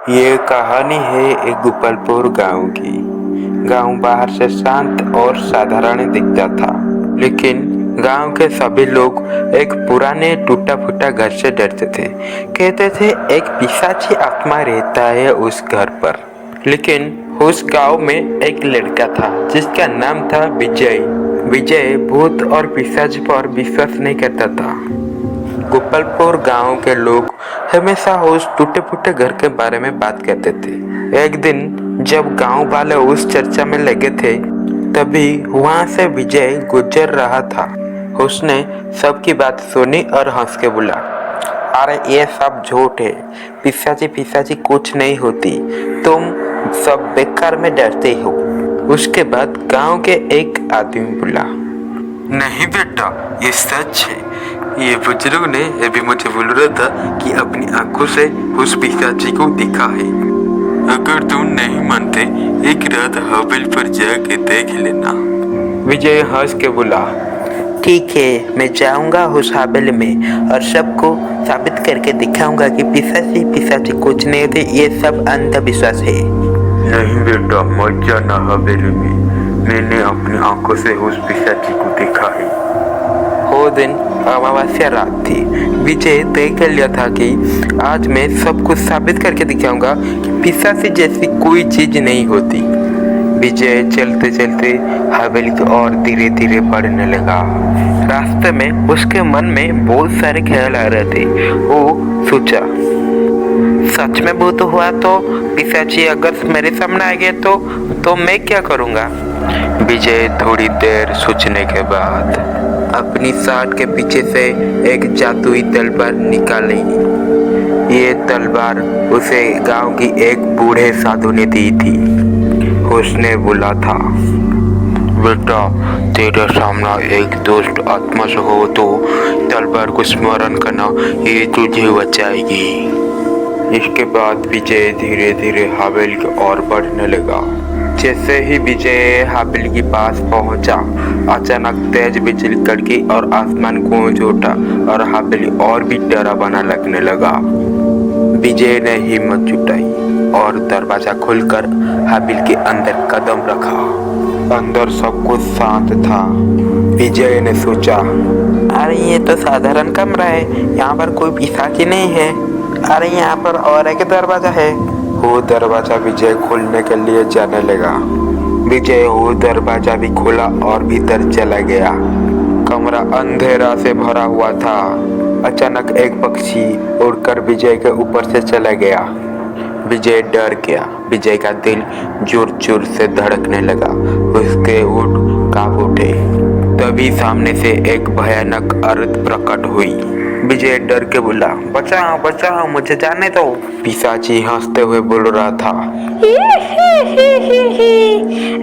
ये कहानी है एक गोपालपुर गांव की। गांव बाहर से शांत और साधारण दिखता था, लेकिन गांव के सभी लोग एक पुराने टूटा फूटा घर से डरते थे। कहते थे एक पिशाची आत्मा रहता है उस घर पर। लेकिन उस गांव में एक लड़का था जिसका नाम था विजय। विजय भूत और पिशाच पर विश्वास नहीं करता था। गोपालपुर गांव के लोग हमेशा उस टूटे फूटे घर के बारे में बात करते थे। एक दिन जब गांव वाले उस चर्चा में लगे थे, तभी वहां से विजय गुजर रहा था। उसने सबकी बात सुनी और हंस के बोला, अरे ये सब झूठ है, पिशाची पिशाची कुछ नहीं होती, तुम सब बेकार में डरते हो। उसके बाद गांव के एक आदमी बोला, नहीं बेटा, ये सच है। ये बुजुर्ग ने अभी मुझे बोल रहा था कि अपनी आंखों से उस पिशाची को देखा है। अगर तुम नहीं मानते, एक रात हवेली पर जाके देख लेना। विजय हंस के बोला, ठीक है, मैं जाऊंगा उस हवेली में और सबको साबित करके दिखाऊंगा कि पिशाची पिशाची कुछ नहीं होती, ये सब अंधविश्वास है। नहीं बेटा, मत जाना हवेली में, मैंने अपनी आंखों से उस पिशाची को देखा है। वो दिन अमावस्या रात थी। विजय तय कर लिया था कि आज मैं सब कुछ साबित करके दिखाऊंगा कि पिशाची जैसी कोई चीज नहीं होती। विजय चलते चलते हवेली की ओर धीरे धीरे बढ़ने लगा। रास्ते में उसके मन में बहुत सारे ख्याल आ रहे थे। वो सोचा, सच में भूत हुआ तो, पिशाची अगर मेरे सामने आ गया तो मैं क्या करूंगा। विजय थोड़ी देर सोचने के बाद अपनी शर्ट के पीछे से एक जादुई तलवार निकाली। ये तलवार उसे गांव की एक बूढ़े साधु ने दी थी। उसने बोला था, बेटा, तेरे सामने एक दुष्ट आत्मा से हो तो तलवार को स्मरण करना, ये तुझे बचाएगी। इसके बाद विजय धीरे धीरे हवेली की ओर बढ़ने लगा। जैसे ही विजय हवेली के पास पहुंचा, अचानक तेज बिजली कड़की और आसमान गूंज उठा और हवेली और भी डरावना लगने लगा। विजय ने हिम्मत जुटाई और दरवाजा खोलकर हवेली के अंदर कदम रखा। अंदर सब कुछ शांत था। विजय ने सोचा, अरे ये तो साधारण कमरा है, यहाँ पर कोई पिशाची नहीं है। अरे यहाँ पर और एक दरवाजा है। वो दरवाजा विजय खोलने के लिए जाने लगा। विजय वो दरवाजा भी खोला और भीतर चला गया। कमरा अंधेरा से भरा हुआ था। अचानक एक पक्षी उड़कर विजय के ऊपर से चला गया। विजय डर गया। विजय का दिल जोर जोर से धड़कने लगा। उसके ऊँट कांप उठे। तभी सामने से एक भयानक औरत प्रकट हुई। विजय डर के बोला, बचाओ बचाओ, मुझे जाने दो। पिशाची हंसते हुए बोल रहा था,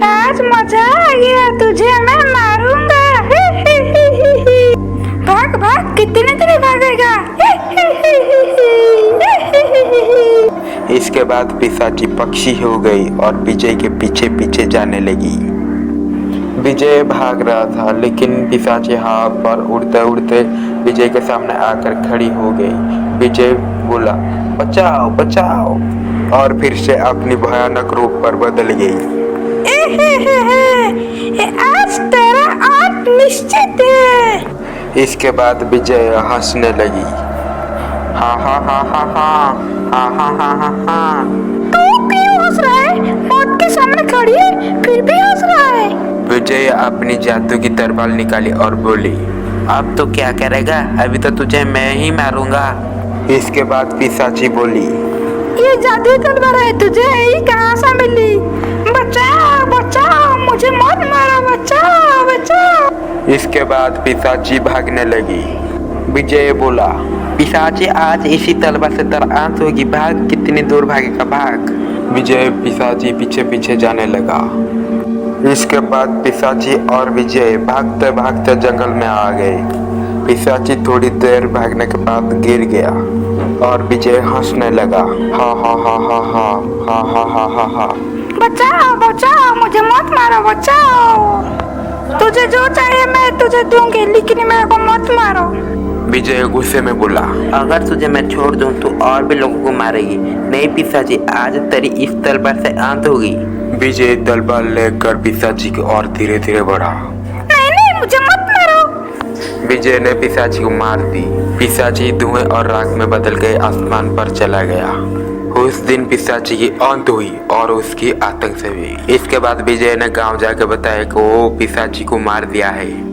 आज मजा आ गया, तुझे मैं मारूंगा। भाग भाग, कितने तेरे भागेगा। इसके बाद पिशाची पक्षी हो गई और विजय के पीछे पीछे जाने लगी। विजय भाग रहा था, लेकिन पिशाची हवा पर उड़ते उड़ते विजय के सामने आकर खड़ी हो गई। विजय बोला, बचाओ बचाओ, और फिर से अपनी भयानक रूप पर बदल गई। आज तेरा अंत निश्चित है। इसके बाद विजय हंसने लगी। हा हा हा हा हा हा हा हा हा हा। तू क्यों हंस रहा है? मौत के सामने खड़ी है, फिर भी हंस रहा है। विजय अपनी जादू की तलवार निकाली और बोली, अब तो क्या करेगा, अभी तो तुझे मैं ही मारूंगा। इसके बाद पिशाची बोली, ये जादुई तलवार है, तुझे यही कहाँ से मिली? बचाओ बचाओ, मुझे मत मारो, बचाओ बचाओ। इसके बाद पिशाची भागने लगी। विजय बोला, पिशाची आज इसी तलवार से तेरा अंत होगी, भाग, कितनी दूर भागेगा, भाग। विजय पिशाची पीछे पीछे जाने लगा। इसके बाद पिशाची और विजय भागते भागते जंगल में आ गए। पिशाची थोड़ी देर भागने के बाद गिर गया और विजय हंसने लगा। हा हा हा हा हा हा हा हा हा हा। बचाओ बचाओ, मुझे मत मारो, बचाओ। तुझे जो चाहिए मैं तुझे दूंगी, लेकिन मेरे को मत मारो। विजय गुस्से में बोला। अगर तुझे मैं छोड़ दूं तो और भी लोगों को मारेगी। नहीं पिताजी, आज तेरी इस तलवार से अंत होगी। विजय तलवार लेकर पिशाची की ओर धीरे धीरे बढ़ा। नहीं नहीं, मुझे मत मारो। विजय ने पिशाची को मार दी। पिशाची धुएं और राख में बदल के आसमान पर चला गया। उस दिन पिशाची की अंत हुई और उसकी आतंक से भी। इसके बाद विजय ने गांव जाकर बताया कि वो पिशाची को मार दिया है।